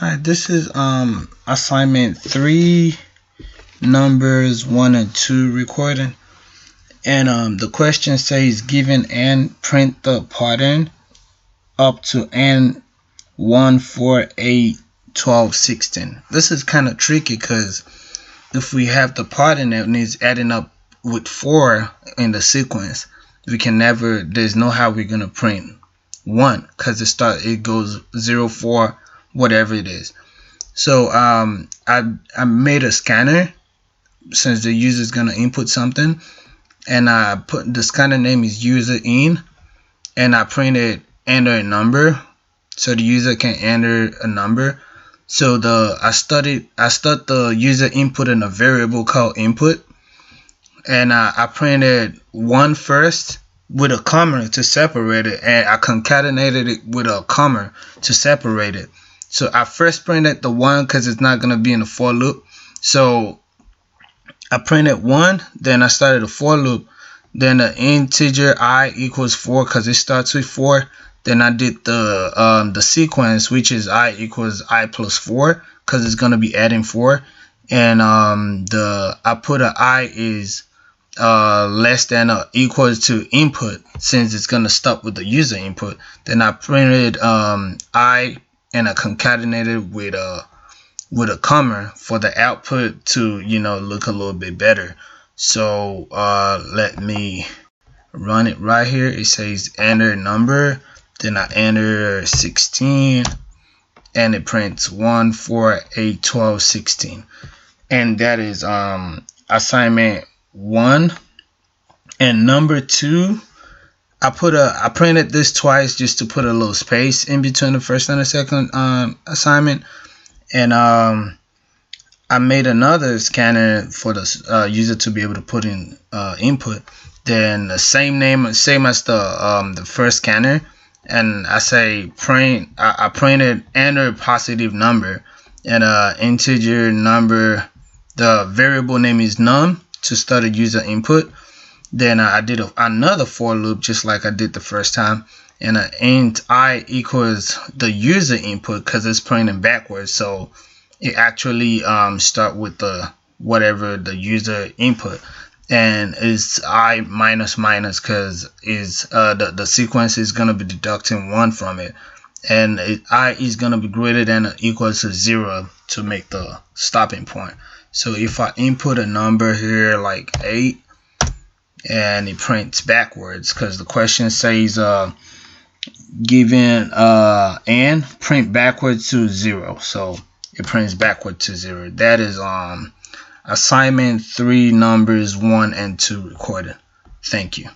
Hi, this is assignment 3, numbers 1 and 2 recording, and the question says given n, print the pattern up to n 1, 4, 8, 12, 16. This is kind of tricky because if we have the pattern that needs adding up with 4 in the sequence, we can never, there's no how we're gonna print 1 because it goes 0, 4, whatever it is. So I made a scanner since the user is gonna input something, and I put the scanner name is user in, and I printed enter a number so the user can enter a number. So I start the user input in a variable called input, and I printed 1 first with a comma to separate it, and I concatenated it with a comma to separate it. So I first printed the 1 because it's not gonna be in the for loop. So I printed 1, then I started a for loop, then the integer I equals 4 because it starts with 4. Then I did the sequence, which is I equals I plus 4 because it's gonna be adding 4, and I put a I is less than or equals to input since it's gonna stop with the user input. Then I printed I, and I concatenated with a comma for the output to look a little bit better. So let me run it right here. It says enter number, then I enter 16, and it prints 1, 4, 8, 12, 16, and that is assignment 1. And number 2, I printed this twice just to put a little space in between the first and the second assignment, and I made another scanner for the user to be able to put in input. Then the same name, same as the first scanner, and I say print. I printed enter positive number, and integer number. The variable name is num to start a user input. Then I did another for loop just like I did the first time, and int I equals the user input because it's printing backwards, so it actually start with the whatever the user input, and it's I minus minus because is the sequence is gonna be deducting 1 from it, and I is gonna be greater than or equal to 0 to make the stopping point. So if I input a number here like 8, and it prints backwards because the question says given n, print backwards to 0, so it prints backward to 0. That is assignment 3, numbers 1 and 2 recorded. Thank you.